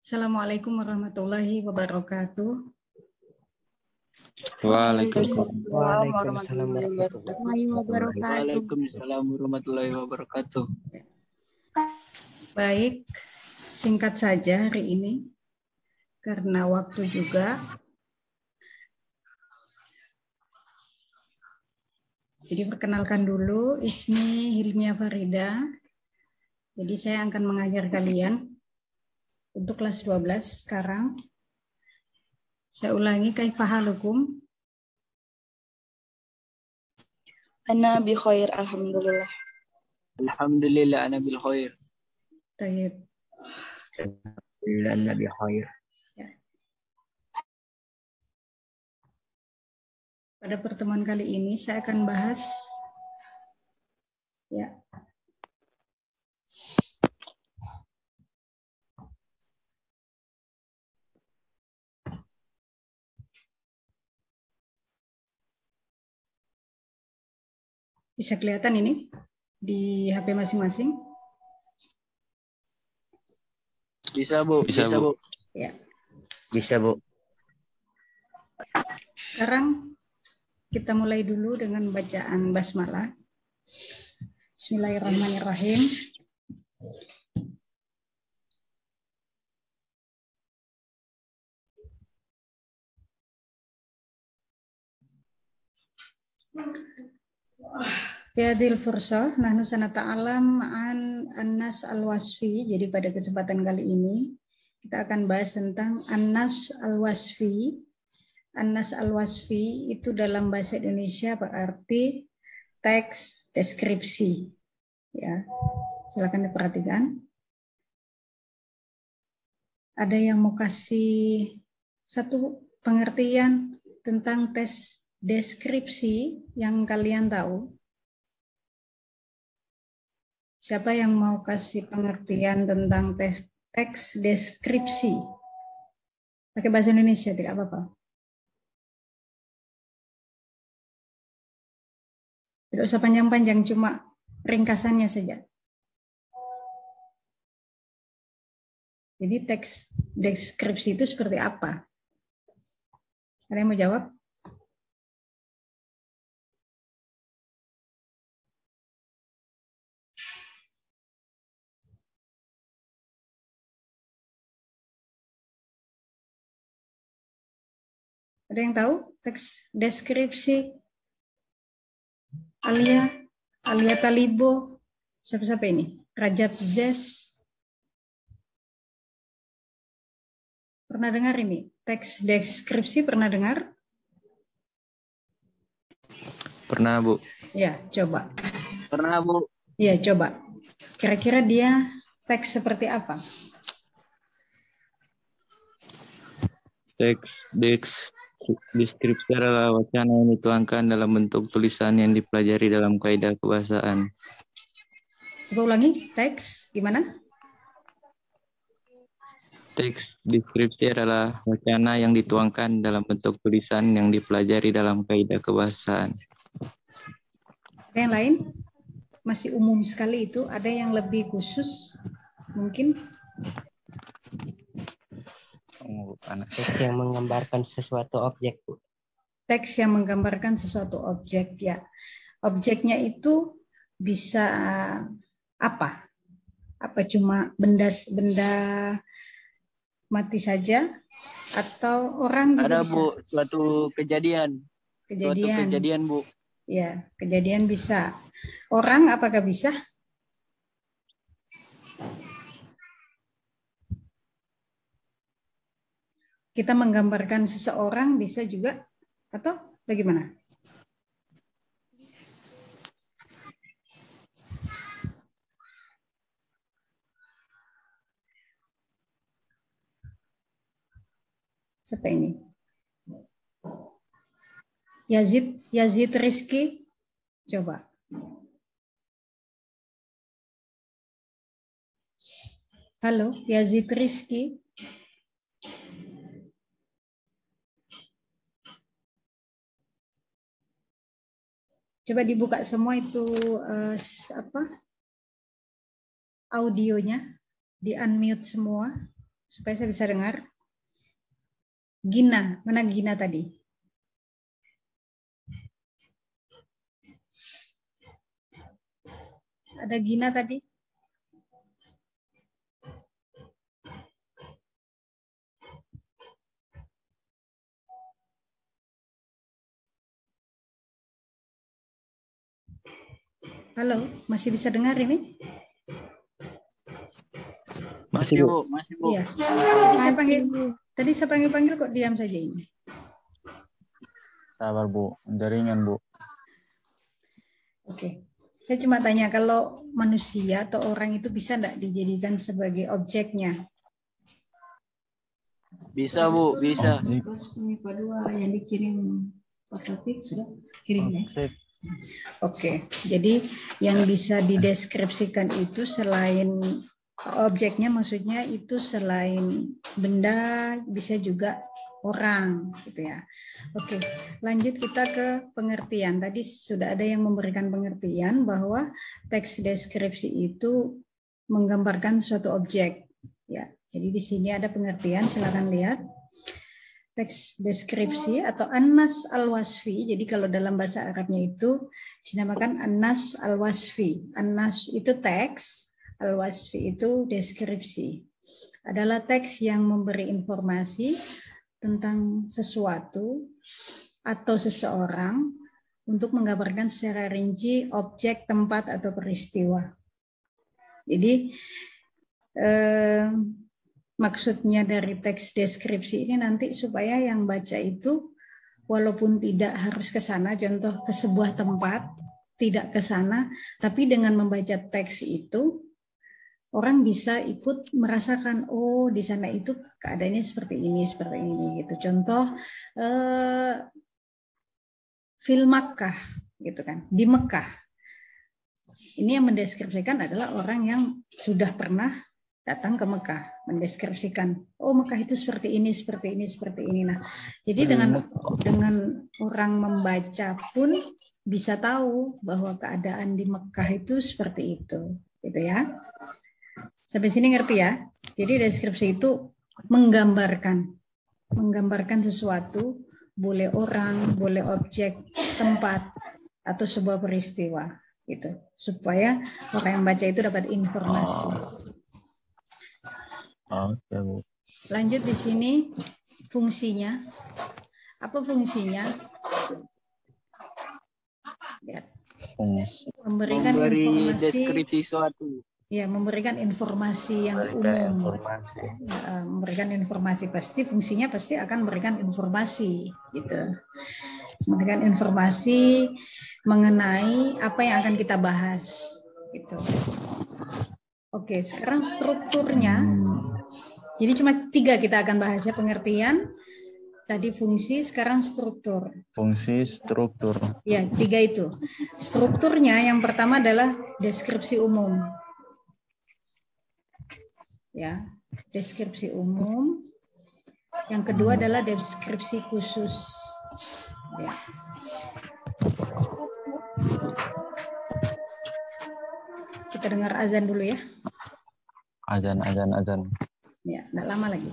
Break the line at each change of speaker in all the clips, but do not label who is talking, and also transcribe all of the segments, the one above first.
Assalamualaikum warahmatullahi wabarakatuh.
Waalaikumsalam
warahmatullahi wabarakatuh.
Waalaikumsalam warahmatullahi wabarakatuh.
Baik, singkat saja hari ini karena waktu juga. Jadi perkenalkan dulu, Ismi Hilmia Farida. Jadi saya akan mengajar kalian untuk kelas 12 sekarang. Saya ulangi, kaifa halukum?
Ana bi khair, alhamdulillah.
Alhamdulillah ana bil khair.
Tayyib.
Alhamdulillah ana bi khair.
Pada pertemuan kali ini saya akan bahas ya. Bisa kelihatan ini di HP masing-masing?
Bisa, Bu. Bisa, Bu.
Ya.
Bisa, Bu.
Sekarang kita mulai dulu dengan bacaan basmalah. Bismillahirrahmanirrahim. Hadil fursah nahnu sanata'alam an annas al-wasfi. Jadi pada kesempatan kali ini kita akan bahas tentang annas al-wasfi. Annas al-wasfi itu dalam bahasa Indonesia berarti teks deskripsi. Ya. Silakan diperhatikan. Ada yang mau kasih satu pengertian tentang tes deskripsi yang kalian tahu? Siapa yang mau kasih pengertian tentang teks deskripsi? Pakai bahasa Indonesia, tidak apa-apa. Tidak usah panjang-panjang, cuma ringkasannya saja. Jadi teks deskripsi itu seperti apa? Ada yang mau jawab? Ada yang tahu teks deskripsi? Alia Talibo, siapa-siapa ini? Rajab Zes. Pernah dengar ini? Teks deskripsi pernah dengar?
Pernah, Bu.
Ya, coba.
Pernah, Bu.
Ya, coba. Kira-kira dia teks seperti apa?
Teks deskripsi adalah wacana yang dituangkan dalam bentuk tulisan yang dipelajari dalam kaidah kebahasaan.
Coba ulangi, teks gimana?
Teks deskripsi adalah wacana yang dituangkan dalam bentuk tulisan yang dipelajari dalam kaidah kebahasaan.
Ada yang lain? Masih umum sekali itu, ada yang lebih khusus mungkin?
Teks yang menggambarkan sesuatu objek, Bu.
Teks yang menggambarkan sesuatu objek, ya. Objeknya itu bisa apa? Apa cuma benda mati saja atau orang juga
ada,
bisa?
Bu, suatu kejadian. Suatu kejadian, Bu.
Ya, kejadian bisa. Orang apakah bisa? Kita menggambarkan seseorang bisa juga atau bagaimana? Siapa ini? Yazid Rizky, coba. Halo, Yazid Rizky. Coba dibuka semua itu audionya, di unmute semua supaya saya bisa dengar. Gina, mana Gina tadi? Ada Gina tadi? Halo, masih bisa dengar ini?
Masih Bu, masih Bu.
Iya. Tadi saya panggil kok diam saja ini.
Sabar Bu, jaringan Bu.
Oke. Saya cuma tanya kalau manusia atau orang itu bisa enggak dijadikan sebagai objeknya?
Bisa Bu, bisa.
Terus MIPA 2 yang dikirim Pak Taufik sudah kirim ya? Oke, jadi yang bisa dideskripsikan itu selain objeknya, maksudnya itu selain benda bisa juga orang gitu ya. Oke, lanjut kita ke pengertian. Tadi sudah ada yang memberikan pengertian bahwa teks deskripsi itu menggambarkan suatu objek ya. Jadi di sini ada pengertian, silakan lihat. Teks deskripsi atau an-nas al-wasfi. Jadi kalau dalam bahasa Arabnya itu dinamakan an-nas al-wasfi. An-nas itu teks, al-wasfi itu deskripsi. Adalah teks yang memberi informasi tentang sesuatu atau seseorang untuk menggambarkan secara rinci objek, tempat, atau peristiwa. Jadi maksudnya dari teks deskripsi ini nanti supaya yang baca itu walaupun tidak harus ke sana, contoh ke sebuah tempat, tidak ke sana, tapi dengan membaca teks itu orang bisa ikut merasakan, oh di sana itu keadaannya seperti ini gitu. Contoh fil Makkah gitu kan, di Mekah. Ini yang mendeskripsikan adalah orang yang sudah pernah datang ke Mekah, mendeskripsikan, oh Mekah itu seperti ini, seperti ini, seperti ini. Nah, jadi dengan orang membaca pun bisa tahu bahwa keadaan di Mekah itu seperti itu, gitu ya. Sampai sini ngerti ya? Jadi deskripsi itu menggambarkan sesuatu, boleh orang, boleh objek, tempat, atau sebuah peristiwa, gitu, supaya orang yang baca itu dapat informasi.
Oke, Bu.
Lanjut di sini fungsinya. Apa fungsinya? Lihat. Memberikan informasi.
Deskripsi suatu.
Ya, memberikan informasi yang umum. Ya, memberikan informasi pasti fungsinya pasti akan memberikan informasi, gitu. Memberikan informasi mengenai apa yang akan kita bahas, gitu. Oke, sekarang strukturnya. Jadi cuma 3 kita akan bahas ya, pengertian, tadi fungsi, sekarang struktur.
Fungsi, struktur.
Ya, 3 itu. Strukturnya yang pertama adalah deskripsi umum. Ya, deskripsi umum. Yang kedua adalah deskripsi khusus. Ya. Kita dengar azan dulu ya.
Azan.
Ya, enggak lama lagi.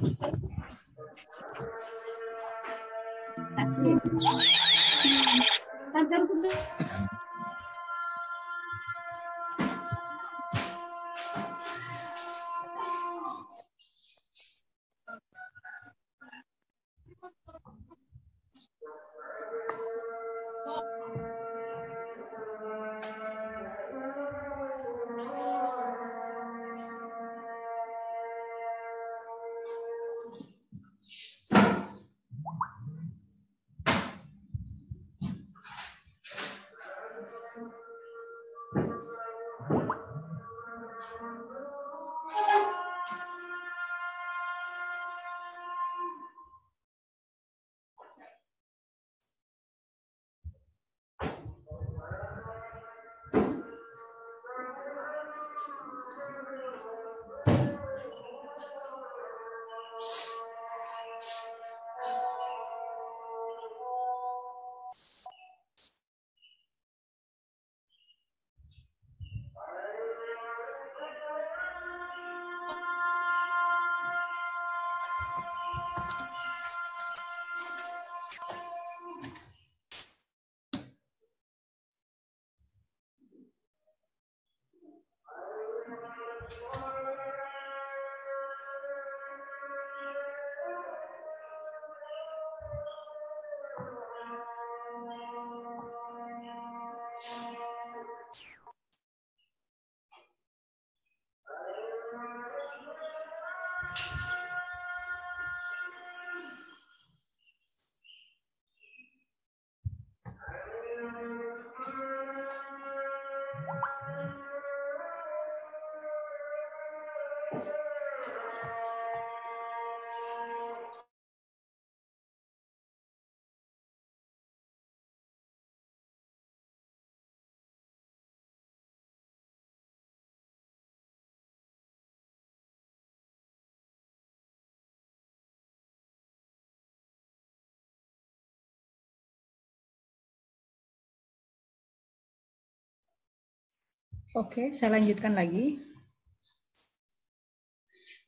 Oke, saya lanjutkan lagi.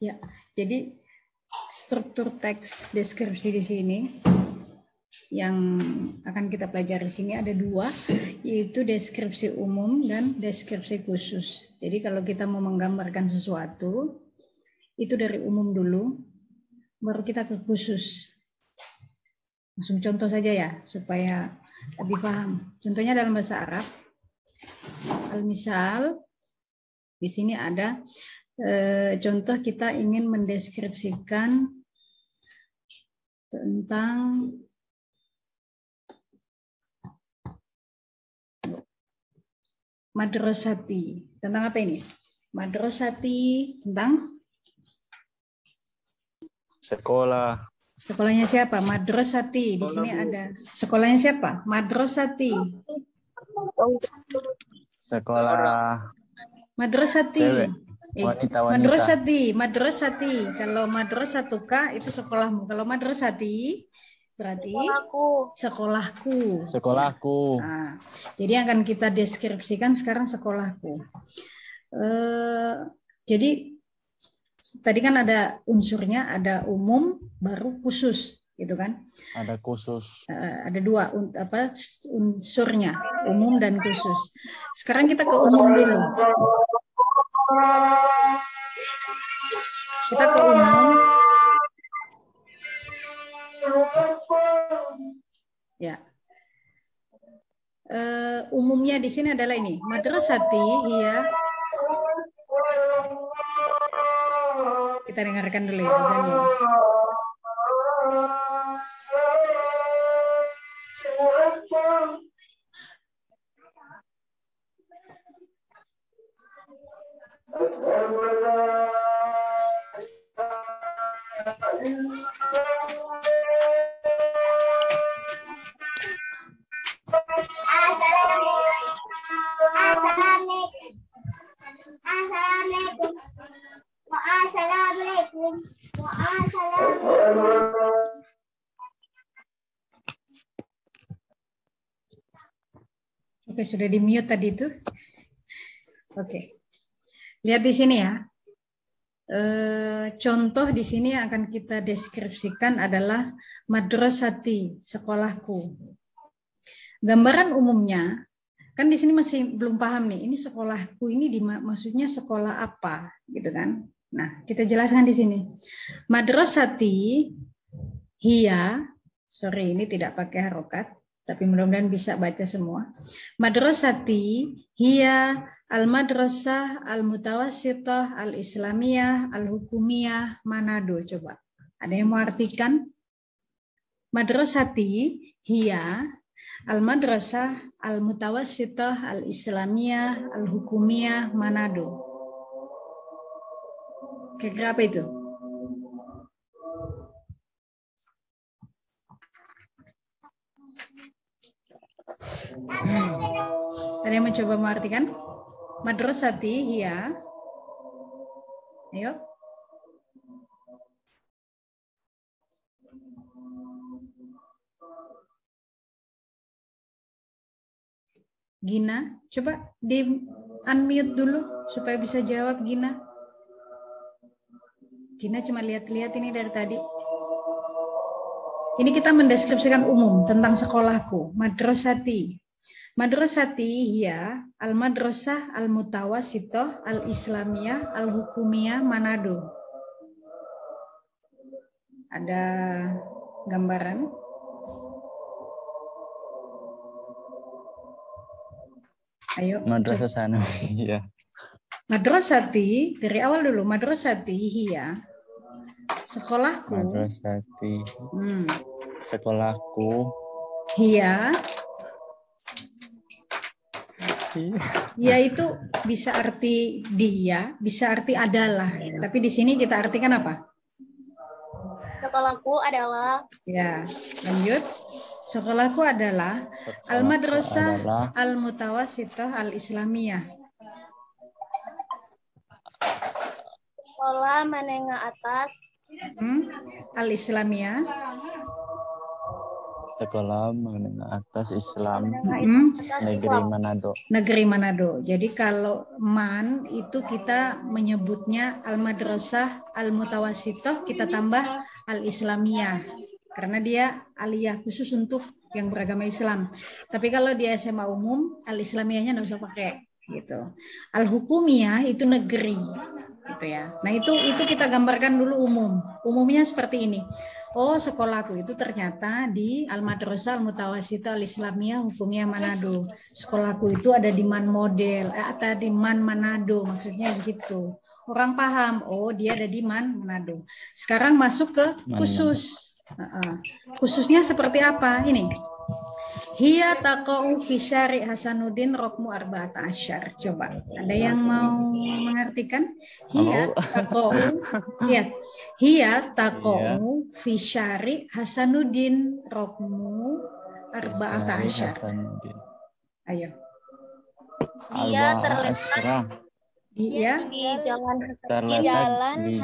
Ya, jadi struktur teks deskripsi di sini yang akan kita pelajari di sini ada dua, yaitu deskripsi umum dan deskripsi khusus. Jadi kalau kita mau menggambarkan sesuatu, itu dari umum dulu, baru kita ke khusus. Langsung contoh saja ya, supaya lebih paham. Contohnya dalam bahasa Arab, al-misal, di sini ada contoh kita ingin mendeskripsikan tentang madrasati. Tentang apa ini? Madrasati tentang
Sekolah.
sekolahnya siapa? Madrasati. Di sini ada sekolahnya siapa? Madrasati.
Sekolah
Madrasati.
cewek. Wanita.
Madrasati. Kalau madrasatuka itu sekolahmu. Kalau madrasati berarti sekolahku.
Sekolahku.
Nah, jadi yang akan kita deskripsikan sekarang sekolahku. Jadi tadi kan ada unsurnya, ada umum, baru khusus, gitu kan?
Ada khusus.
Ada dua unsurnya, umum dan khusus. Sekarang kita ke umum dulu. Kita ke umum. Ya. Umumnya di sini adalah ini, madrasati hiya. Kita dengarkan dulu ya azannya. Oke, sudah di-mute tadi itu. Oke. Lihat di sini ya. Contoh di sini yang akan kita deskripsikan adalah madrasati, sekolahku. Gambaran umumnya, kan di sini masih belum paham nih, ini sekolahku ini maksudnya sekolah apa, gitu kan? Nah, kita jelaskan di sini. Madrasati hiya, sorry ini tidak pakai harokat, tapi mudah-mudahan bisa baca semua. Madrasati hiya al-madrasah al-mutawassithah al-islamiyah al-hukumiyah Manado. Coba, ada yang mau artikan? Madrasati hiya al-madrasah al-mutawassithah al-islamiyah al-hukumiyah Manado. Kira-kira apa itu? Ada yang mencoba mengartikan? Madrasati hiya. Ayo. Gina, coba di unmute dulu supaya bisa jawab Gina. Gina cuma lihat-lihat ini dari tadi. Ini kita mendeskripsikan umum tentang sekolahku, madrasati. Madrasati hiya al-madrasah al-mutawassithah al-islamiyah al-hukumiyah Manado. Ada gambaran? Ayo.
Madrasah sana. Iya.
Madrasati, dari awal dulu. Madrasati hiya, sekolahku.
Madrasati. Sekolahku.
Hiya. Ya itu bisa arti dia, bisa arti adalah. Tapi di sini kita artikan apa?
Sekolahku adalah.
Ya, lanjut. Sekolahku adalah al-madrasah al-mutawassithah al-islamiyah.
Sekolah menengah atas.
Al-islamiyah.
Sekolah menengah atas Islam
Negeri
Manado.
Negeri Manado. Jadi kalau MAN itu kita menyebutnya Al-Madrasah Al-Mutawasitoh, kita tambah Al-Islamiyah. Karena dia aliyah khusus untuk yang beragama Islam. Tapi kalau di SMA umum, Al-Islamiyahnya nggak usah pakai. Gitu. Al-Hukumiyah itu negeri. Gitu ya. Nah itu kita gambarkan dulu umum. Umumnya seperti ini. Oh, sekolahku itu ternyata di Al-Madrasah Al-Mutawasitoh Al-Islamiyah Hukumiyah Manado. Sekolahku itu ada di Man Model, atau di Man Manado, maksudnya di situ. Orang paham, oh dia ada di Man Manado. Sekarang masuk ke khusus. Khususnya seperti apa? Ini. Hiya taqa'u fi syari' Hasanuddin Rokmu Arba'ata Asyar. Coba, ada yang mau mengartikan? Hiya taqa'u, lihat. Hiya taqa'u fi syari' Hasanuddin Rokmu Arba'ata Asyar. Ayo.
Dia terletak
Iya.
di Jalan
Di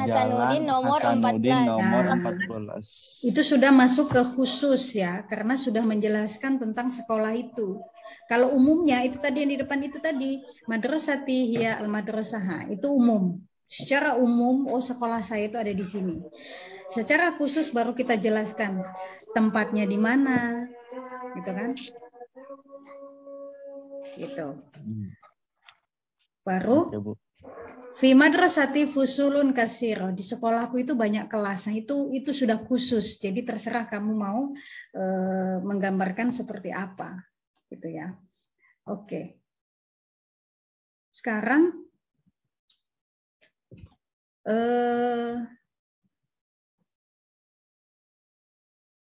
Jalan
nomor
Hasanuddin
14.
nomor
Nah,
14.
itu sudah masuk ke khusus ya, karena sudah menjelaskan tentang sekolah itu. Kalau umumnya itu tadi yang di depan itu tadi, madrasati hiya al-madrasah, itu umum. Secara umum, oh sekolah saya itu ada di sini. Secara khusus baru kita jelaskan tempatnya di mana, gitu kan? Gitu. Baru fi madrasati fusulun kasiro, di sekolahku itu banyak kelas. Nah, itu sudah khusus. Jadi terserah kamu mau menggambarkan seperti apa, gitu ya. Oke. Sekarang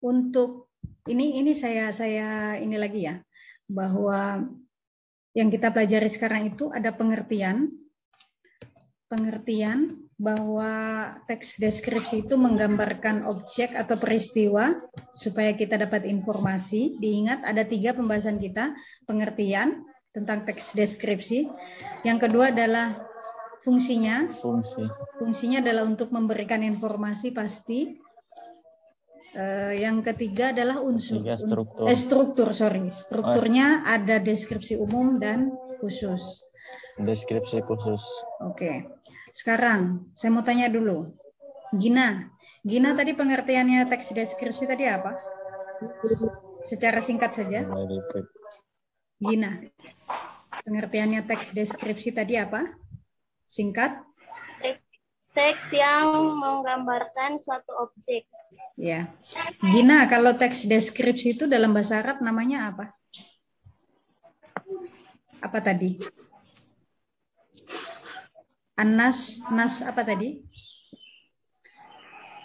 untuk ini saya ini lagi ya, bahwa yang kita pelajari sekarang itu ada pengertian bahwa teks deskripsi itu menggambarkan objek atau peristiwa supaya kita dapat informasi. Diingat ada 3 pembahasan kita, pengertian tentang teks deskripsi. Yang kedua adalah fungsinya. Fungsinya adalah untuk memberikan informasi pasti. Yang ketiga adalah unsur strukturnya ada deskripsi umum dan khusus.
Deskripsi khusus.
Oke. Sekarang saya mau tanya dulu. Gina tadi pengertiannya teks deskripsi tadi apa? Secara singkat saja. Gina, pengertiannya teks deskripsi tadi apa? Singkat.
Teks yang menggambarkan suatu objek.
Ya. Gina, kalau teks deskripsi itu dalam bahasa Arab namanya apa? Apa tadi? Nas apa tadi?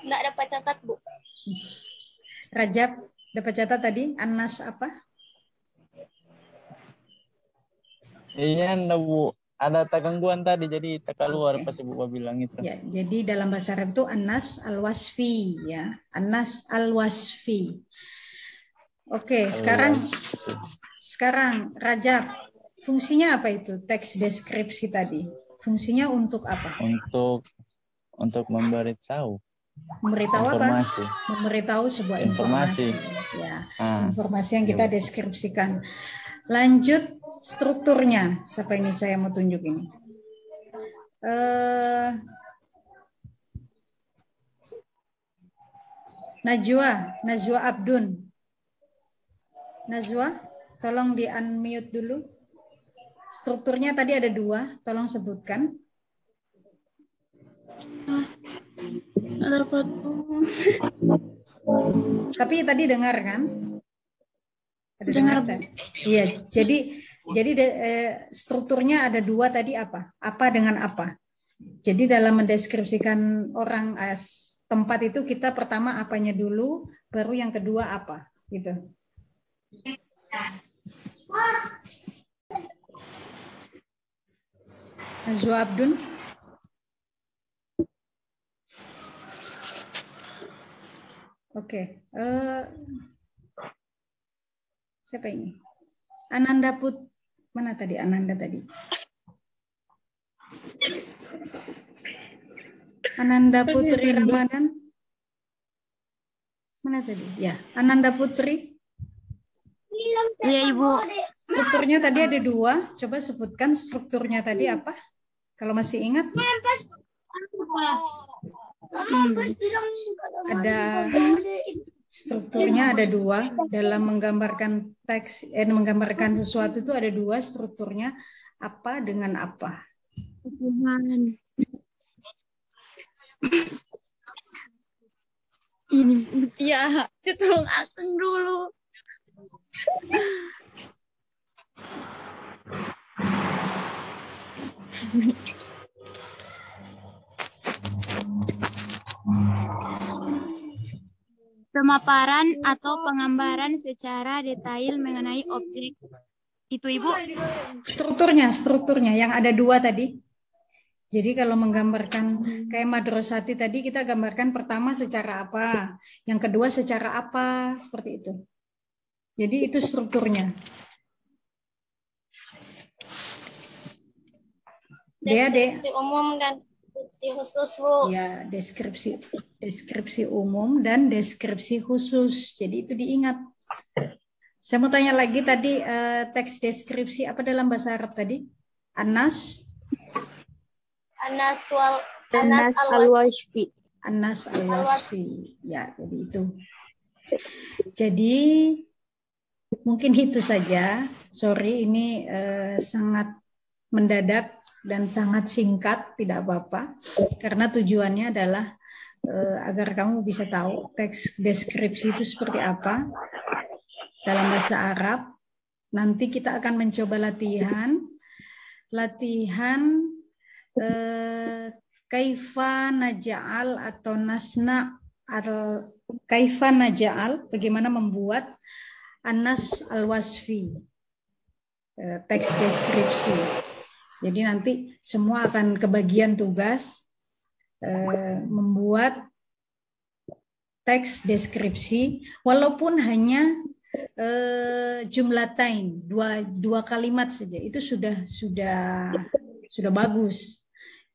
Nggak dapat catat, Bu.
Rajab, dapat catat tadi? Anas apa?
Iya, Bu. Ada gangguan tadi, jadi tak keluar pas Ibu bilang itu.
Ya, jadi dalam bahasa Arab itu Anas al-Wasfi, ya. Anas al-Wasfi. Oke, sekarang Rajab, fungsinya apa itu teks deskripsi tadi? Fungsinya untuk apa?
Untuk memberitahu.
Memberitahu
informasi.
Apa? Memberitahu sebuah informasi. Ya, informasi yang kita deskripsikan. Lanjut strukturnya. Siapa ini saya mau tunjuk ini? Najwa Abdun. Najwa, tolong di unmute dulu. Strukturnya tadi ada 2, tolong sebutkan. Tapi tadi dengar kan? Dengar. Iya, jadi strukturnya ada 2 tadi apa? Apa dengan apa? Jadi dalam mendeskripsikan orang tempat itu kita pertama apanya dulu, baru yang kedua apa, gitu. Najwa Abdun. Oke. Siapa ini? Ananda mana tadi Ananda tadi? Ananda Putri Ramadan. Mana tadi? Ya, Ananda Putri.
Iya, Ibu.
Strukturnya tadi ada 2. Coba sebutkan strukturnya tadi apa? Kalau masih ingat. Ada strukturnya ada 2 dalam menggambarkan teks, menggambarkan sesuatu itu ada 2 strukturnya, apa dengan apa.
Ini ya, tolong akang dulu. Pemaparan atau penggambaran secara detail mengenai objek. Itu, Ibu.
Strukturnya yang ada 2 tadi. Jadi kalau menggambarkan kayak madrasati tadi kita gambarkan pertama secara apa, yang kedua secara apa, seperti itu. Jadi itu strukturnya.
Deskripsi umum dan deskripsi khusus, Bu.
Ya, deskripsi umum dan deskripsi khusus. Jadi itu diingat. Saya mau tanya lagi tadi teks deskripsi apa dalam bahasa Arab tadi? Anas
al-Wasfi.
Anas al-Wasfi. Ya, jadi itu. Jadi mungkin itu saja. Sorry, ini sangat mendadak dan sangat singkat, tidak apa-apa. Karena tujuannya adalah agar kamu bisa tahu teks deskripsi itu seperti apa dalam bahasa Arab. Nanti kita akan mencoba latihan kaifa naja'al atau nasna al kaifa naja'al, bagaimana membuat Anas al-Wasfi, teks deskripsi. Jadi nanti semua akan kebagian tugas membuat teks deskripsi walaupun hanya jumlatain, dua kalimat saja, itu sudah bagus.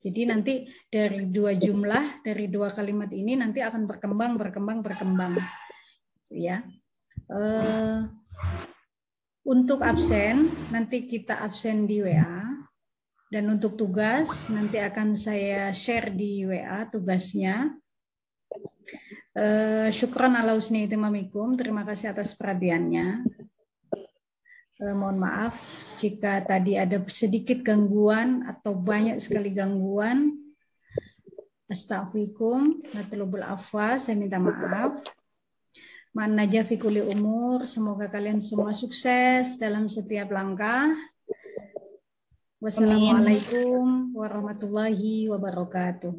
Jadi nanti dari 2 jumlah, dari 2 kalimat ini nanti akan berkembang ya. Untuk absen nanti kita absen di WA, dan untuk tugas nanti akan saya share di WA tugasnya. Syukran ala husni itimamikum, terima kasih atas perhatiannya. Mohon maaf jika tadi ada sedikit gangguan atau banyak sekali gangguan. Astaghfirullahaladzim, natlubul afwa, saya minta maaf. Man najah fi kulli umur, semoga kalian semua sukses dalam setiap langkah. Wassalamualaikum warahmatullahi wabarakatuh.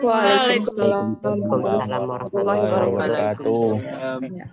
Waalaikumsalam
warahmatullahi wabarakatuh.
Waalaikumsalam.
Ya.